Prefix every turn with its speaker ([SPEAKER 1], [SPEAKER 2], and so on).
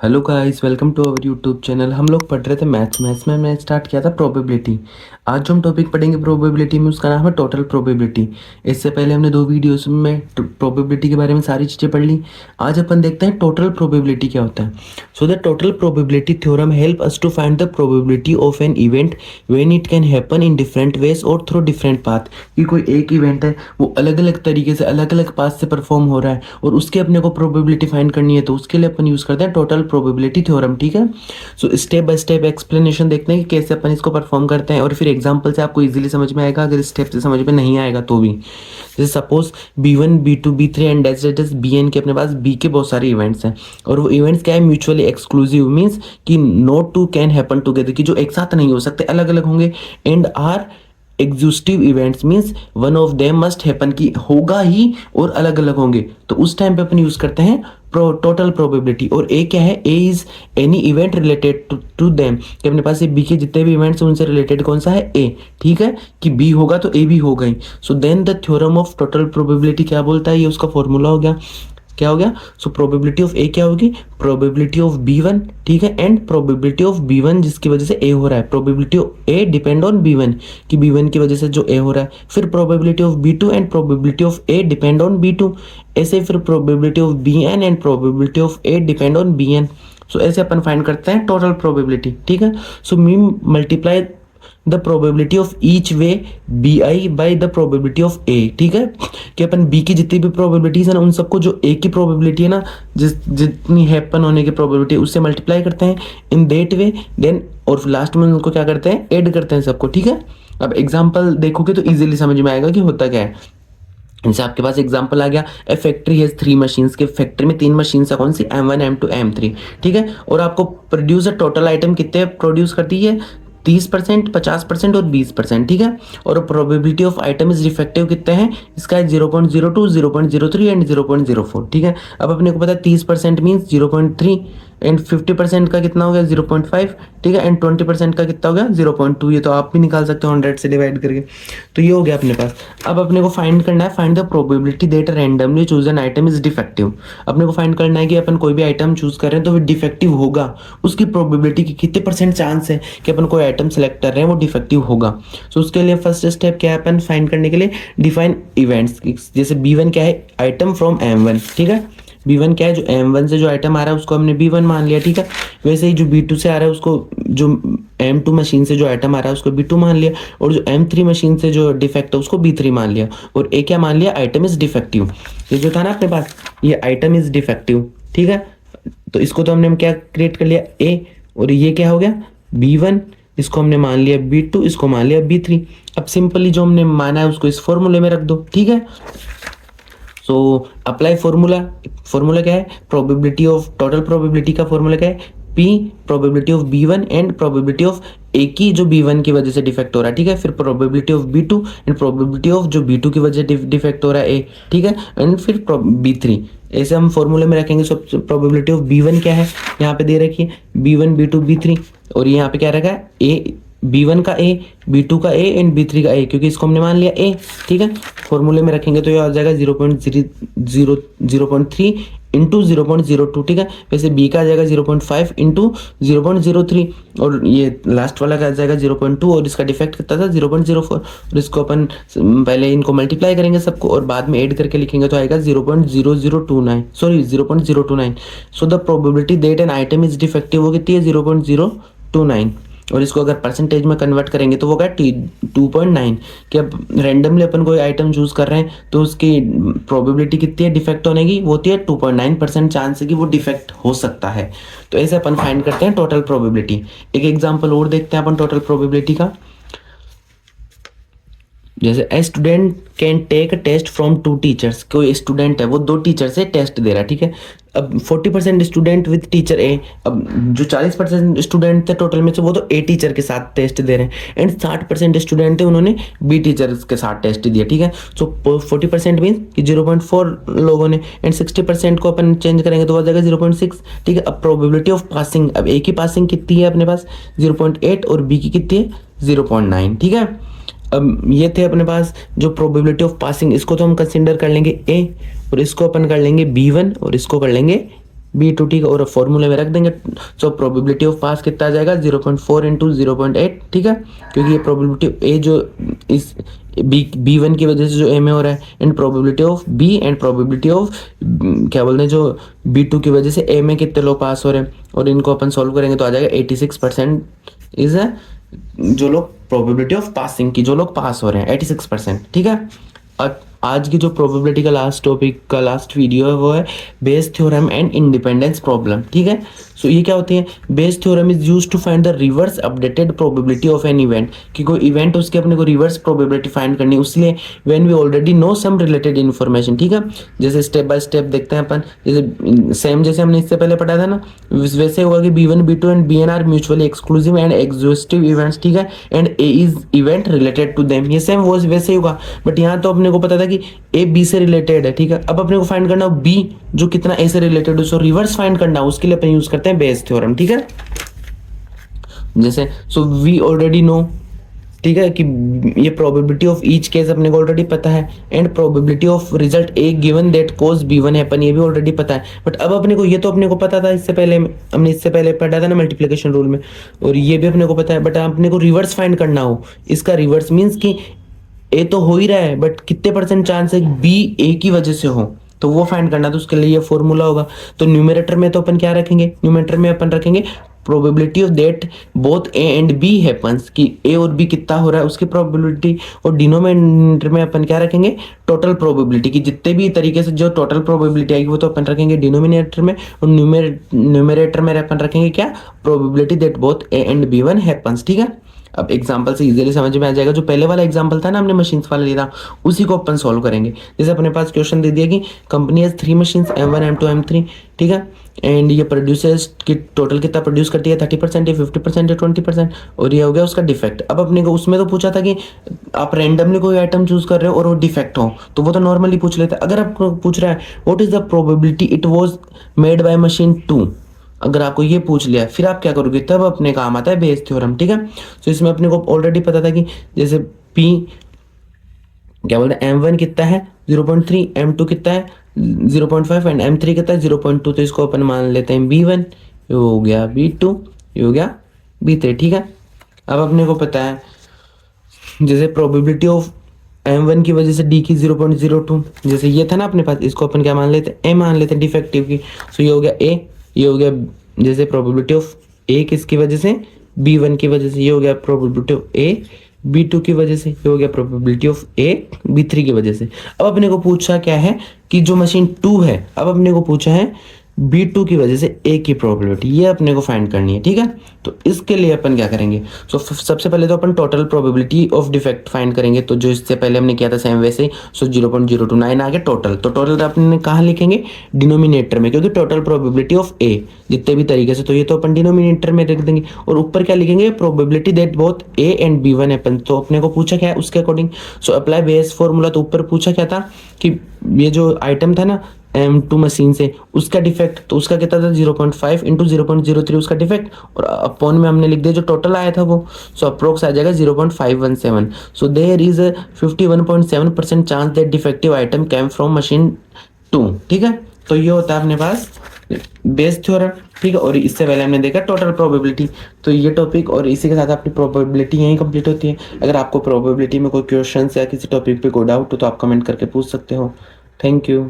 [SPEAKER 1] Hello guys, welcome to our YouTube channel. हम लोग पढ़ रहे थे मैथ्स में हमने स्टार्ट किया था प्रोबेबिलिटी। आज जो हम टॉपिक पढ़ेंगे प्रोबेबिलिटी में, उसका नाम है टोटल प्रोबेबिलिटी। इससे पहले हमने दो वीडियोस में प्रोबेबिलिटी के बारे में सारी चीज़ें पढ़ ली। आज अपन देखते हैं टोटल प्रोबेबिलिटी क्या होता है। So the total probability theorem help us to find the probability of an event when it can happen in different ways और थ्रू डिफरेंट पाथ। कि कोई एक इवेंट है, वो अलग अलग तरीके से अलग अलग पाथ से परफॉर्म हो रहा है और उसके अपने को प्रोबेबिलिटी फाइंड करनी है, तो उसके लिए अपन यूज़ करते हैं टोटल प्रोबेबिलिटी थ्योरम। ठीक है। So step by step explanation देखते हैं कि कैसे अपन इसको परफॉर्म करते हैं, और फिर एग्जांपल से आपको इजीली समझ में आएगा। अगर स्टेप से समझ में नहीं आएगा तो भी, जैसे suppose B1 B2 B3 and days Bn के अपने पास B के बहुत सारे इवेंट्स हैं, और वो इवेंट्स क्या है, म्यूचुअली एक्सक्लूसिव मीन्स कि no two can happen together, कि जो एक साथ नहीं हो सकते, अलग अलग होंगे। And are exhaustive events means one of them must happen, की होगा ही और अलग अलग होंगे। तो उस टाइम पे अपन यूज करते हैं टोटल प्रोबेबिलिटी। और ए क्या है, A is any event related to them, कि अपने पास ये बी के जितने भी इवेंट्स हैं उनसे रिलेटेड कौन सा है, ए। ठीक है, कि बी होगा तो ए भी हो गई। So then the theorem of total probability क्या बोलता है, ये उसका फॉर्मूला हो गया। क्या हो गया, सो प्रोबेबिलिटी ऑफ ए क्या होगी, प्रोबेबिलिटी ऑफ B1। ठीक है, एंड प्रोबेबिलिटी ऑफ B1 जिसकी वजह से ए हो रहा है, probability of A depend on B1, कि B1 की वजह से जो ए हो रहा है। फिर probability of B2 and probability of A depend on B2। ऐसे फिर probability of Bn and probability of A depend on Bn। So ऐसे अपन फाइंड करते हैं टोटल प्रोबेबिलिटी। ठीक है, so me multiply the probability of each way BI by the probability of A. ठीक है, कि अपन बी की जितनी भी प्रोबेबिलिटीज है ना, उन सबको जो ए की प्रोबेबिलिटी है ना, जितनी हैपन होने की प्रोबेबिलिटी, उससे मल्टीप्लाई करते हैं इन देट वे। देन और लास्ट में उनको क्या करते हैं, ऐड करते हैं सबको। ठीक है, अब एग्जाम्पल देखोगे तो इजीली समझ में आएगा कि होता क्या है। जैसे आपके पास एग्जांपल आ गया, ए फैक्ट्री हैज 3 मशीन्स, के फैक्ट्री में 3 मशीन है, कौन सी, M1 M2 M3। ठीक है, और आपको प्रोड्यूस टोटल आइटम कितने प्रोड्यूस करती है, 30%, 50% और 20%। ठीक है, और probability of item is defective कितने हैं, इसका है 0.02 0.03 एंड 0.04। ठीक है, अब अपने को पता है 30% मीन्स 0.3 एंड 50% का कितना हो गया 0.5। ठीक है, एंड 20% का कितना हो गया 0.2। ये तो आप भी निकाल सकते हो 100 से डिवाइड करके। तो ये हो गया अपने पास। अब अपने को फाइंड करना है, find the probability that randomly choose an item is defective. अपने को फाइंड करना है कि अपन कोई भी आइटम चूज कर रहे हैं तो वो डिफेक्टिव होगा, उसकी प्रोबेबिलिटी की कितने परसेंट चांस है कि अपन कोई आइटम सेलेक्ट कर रहे हैं वो डिफेक्टिव होगा। सो उसके लिए फर्स्ट स्टेप क्या है, अपन फाइंड करने के लिए डिफाइन इवेंट्स। जैसे B1 क्या है, आइटम फ्रॉम M1। ठीक है, B1 क्या है, जो M1 से जो आइटम आ रहा है उसको हमने B1 मान लिया। ठीक है, वैसे ही जो B2 से आ रहा है उसको, जो M2 मशीन से जो आइटम आ रहा है उसको B2 मान लिया, और जो M3 मशीन से जो डिफेक्ट है उसको B3 मान लिया, और ए क्या मान लिया, आइटम इज डिफेक्टिव। ये जो था ना अपने पास, ये आइटम इज डिफेक्टिव। ठीक है, तो इसको तो हमने क्या क्रिएट कर लिया, ए, और ये क्या हो गया B1, इसको हमने मान लिया B2, इसको मान लिया B3। अब सिंपली जो हमने माना है उसको इस फॉर्मूले में रख दो। ठीक है, सो अप्लाई फॉर्मूला। फॉर्मूला क्या है, प्रोबेबिलिटी ऑफ टोटल प्रोबेबिलिटी का फॉर्मूला क्या है, P probability of B1 and probability of A की जो B1 की वजह से डिफेक्ट हो रहा है। ठीक है, फिर probability of B2 and probability of जो B2 की वजह से डिफेक्ट हो रहा है, ए। ठीक है, एंड फिर B3। ऐसे हम फॉर्मूले में रखेंगे। सब प्रोबेबिलिटी ऑफ B1 क्या है, यहाँ पे दे रखी है B1 B2 B3, और यहाँ पे क्या रखा है, ए, B1 का ए, B2 का ए एंड B3 का ए, क्योंकि इसको हमने मान लिया ए। ठीक है, फॉर्मूले में रखेंगे तो ये आ जाएगा 0.3 इंटू 0.02। ठीक है, वैसे बी का आ जाएगा 0.5 इंटू 0.03, और ये लास्ट वाला का आ जाएगा 0.2, और इसका डिफेक्ट कितना था 0.04। और इसको अपन पहले इनको मल्टीप्लाई करेंगे सबको, और बाद में ऐड करके लिखेंगे तो आएगा 0.0029, sorry 0.029। So the probability that an item is defective वो कितनी है, 0.029। और इसको अगर परसेंटेज में कन्वर्ट करेंगे तो वो क्या 2.9, कि अब रैंडमली अपन कोई आइटम चूज कर रहे हैं तो उसकी प्रोबेबिलिटी कितनी है डिफेक्ट होने की, वो होती है 2.9% चांस है कि वो डिफेक्ट हो सकता है। तो ऐसे अपन फाइंड करते हैं टोटल प्रोबेबिलिटी। एक एग्जांपल और देखते हैं अपन टोटल प्रोबेबिलिटी का। जैसे a student can take a test from 2 teachers, कोई स्टूडेंट है वो 2 टीचर से टेस्ट दे रहा है। ठीक है, अब 40% स्टूडेंट विद टीचर ए, अब जो 40% स्टूडेंट थे टोटल में से वो तो ए टीचर के साथ टेस्ट दे रहे हैं, एंड 60% स्टूडेंट थे उन्होंने बी टीचर के साथ टेस्ट दिया। ठीक है, सो 40% मीन्स कि 0.4 लोगों ने, एंड 60% को अपन चेंज करेंगे तो हो जाएगा 0.6। ठीक है, अब प्रोबेबिलिटी ऑफ पासिंग, अब ए की पासिंग कितनी है अपने पास 0.8 और बी की कितनी है 0.9। ठीक है, अब ये थे अपने पास जो प्रोबेबिलिटी ऑफ पासिंग, इसको तो हम कंसिडर कर लेंगे ए, और इसको अपन कर लेंगे B1, और इसको कर लेंगे B2, ठीक है, और फॉर्मूले में रख देंगे। सो प्रोबेबिलिटी ऑफ पास कितना आ जाएगा 0.4 इंटू 0.8, ठीक है, क्योंकि ये प्रोबेबिलिटी ए जो इस B1 की वजह से जो ए में हो रहा है, and probability of B and probability of क्या बोलते हैं जो B2 की वजह से ए में कितने लोग पास हो रहे हैं, और इनको अपन सॉल्व करेंगे तो आ जाएगा 86% इज जो लोग प्रोबेबिलिटी ऑफ पासिंग की, जो लोग पास हो रहे हैं 86%, ठीक है। और आज की जो प्रोबेबिलिटी का लास्ट टॉपिक का लास्ट वीडियो है वो है Bayes theorem and independence problem, ठीक है। सो ये क्या होती है, Bayes theorem is used to find the reverse updated probability of an event, कि कोई इवेंट उसके अपने को रिवर्स प्रोबेबिलिटी फाइंड करनी है, उसलिए when we already know some related information, ठीक है। जैसे स्टेप बाय स्टेप देखते हैं अपन, जैसे सेम जैसे हमने इससे पहले पढ़ा था ना, वैसे होगा कि B1 B2 and BN are mutually exclusive and exhaustive events, ठीक है, and A is event related to them, ये सेम वो वैसे ही होगा, बट यहाँ तो अपने को पता था कि A B से रिलेटेड है, ठीक है। अब अपने को फाइंड करना B जो कितना A से रिलेटेड है, सो रिवर्स फाइंड करना, उसके लिए अपन यूज करते हैं बेस थ्योरम, ठीक है। जैसे सो वी ऑलरेडी नो, ठीक है, कि ये प्रोबेबिलिटी ऑफ ईच केस अपने को ऑलरेडी पता है, and probability of result A given that cause B1 है, अपन ये भी ऑलरेडी पता है। बट अब अपने को ये तो अपने को पता था इससे पहले, हमने इससे पहले पढ़ा था ना मल्टीप्लिकेशन रूल में, और ये भी अपने को पता है, बट अपने को रिवर्स फाइंड करना हो, इसका रिवर्स मीन्स कि ए तो हो ही रहा है, बट कितने परसेंट चांस है बी ए की वजह से हो, तो वो फाइंड करना, तो उसके लिए ये फॉर्मूला होगा। तो न्यूमरेटर में तो अपन क्या रखेंगे, न्यूमरेटर में अपन रखेंगे probability of that both A and B happens, कि ए और बी कितना हो रहा है उसकी प्रोबेबिलिटी, और डिनोमिनेटर में अपन क्या रखेंगे, टोटल प्रोबेबिलिटी, की जितने भी तरीके से जो टोटल प्रोबेबिलिटी आएगी वो तो अपन रखेंगे डिनोमिनेटर में, और न्यूमरेटर में अपन रखेंगे क्या, probability that both A and B1 happens, ठीक है। अब एग्जांपल से इजीली समझ में आ जाएगा, जो पहले वाला एग्जांपल था ना हमने मशीन्स वाला लिया था, उसी को अपन सॉल्व करेंगे। जैसे अपने पास क्वेश्चन दे दिया कि company has 3 machines M1 M2 M3, ठीक है, एंड ये प्रोड्यूसर्स की टोटल कितना प्रोड्यूस करती है, 30% या 50% या 20%, और ये हो गया उसका डिफेक्ट। अब अपने को उसमें तो पूछा था कि आप रैंडमली कोई आइटम चूज कर रहे हो और वो डिफेक्ट हो, तो वो तो नॉर्मली पूछ लेते। अगर आपको पूछ रहा है what is the probability it was made by machine 2, अगर आपको ये पूछ लिया, फिर आप क्या करोगे, तब अपने काम आता है बेस थ्योरम, ठीक है। तो इसमें अपने को ऑलरेडी पता था कि जैसे P क्या बोलते हैं, M1 कितना है 0.3, M2 कितना है 0.5 एंड M3 कितना है 0.2, तो इसको अपन मान लेते हैं B1, ये हो गया B2, ये हो गया B3, ठीक है। अब अपने को पता है जैसे प्रोबेबिलिटी ऑफ M1 की वजह से D की 0.02, जैसे ये था ना अपने पास, इसको अपन क्या मान लेते हैं, A मान लेते हैं डिफेक्टिव की, सो ये हो गया A, ये हो गया जैसे प्रोबेबिलिटी ऑफ A किसकी वजह से, B1 की वजह से, ये हो गया प्रोबेबिलिटी ऑफ A B2 की वजह से, ये हो गया प्रोबेबिलिटी ऑफ A B3 की वजह से। अब अपने को पूछा क्या है कि जो मशीन 2 है, अब अपने को पूछा है B2 की वजह से A की प्रोबेबिलिटी, ये अपने को फाइंड करनी है, ठीक है। तो इसके लिए अपन क्या करेंगे, सो सबसे पहले तो अपन total probability of defect find करेंगे, तो जो इससे पहले हमने किया था सेम वैसे ही, सो 0.029 आ गया टोटल, तो टोटल अपने कहाँ लिखेंगे, डिनोमिनेटर में, क्योंकि टोटल प्रोबेबिलिटी ऑफ A जितने भी तरीके से, तो ये तो अपन डिनोमिनेटर में रख देंगे, और ऊपर क्या लिखेंगे, probability that both A and B1 happen, तो अपने को पूछा क्या है उसके according, so apply base formula, तो ऊपर पूछा क्या था कि ये जो आइटम था ना M2 मशीन से, उसका डिफेक्ट, तो उसका कितना था 0.5 इंटू 0.03 उसका डिफेक्ट, और अपॉन में हमने लिख दिया जो टोटल आया था वो, सो अप्रोक्स आ जाएगा 0.517, so there is 51.7% chance that defective item came from machine 2, ठीक है। तो ये होता है अपने पास बेस थ्योरम, ठीक है, और इससे पहले हमने देखा टोटल प्रोबेबिलिटी। तो ये टॉपिक और इसी के साथ अपनी प्रोबेबिलिटी यहीं कंप्लीट होती है। अगर आपको प्रोबेबिलिटी में कोई क्वेश्चन या किसी टॉपिक पे कोई डाउट हो तो आप कमेंट करके पूछ सकते हो। Thank you.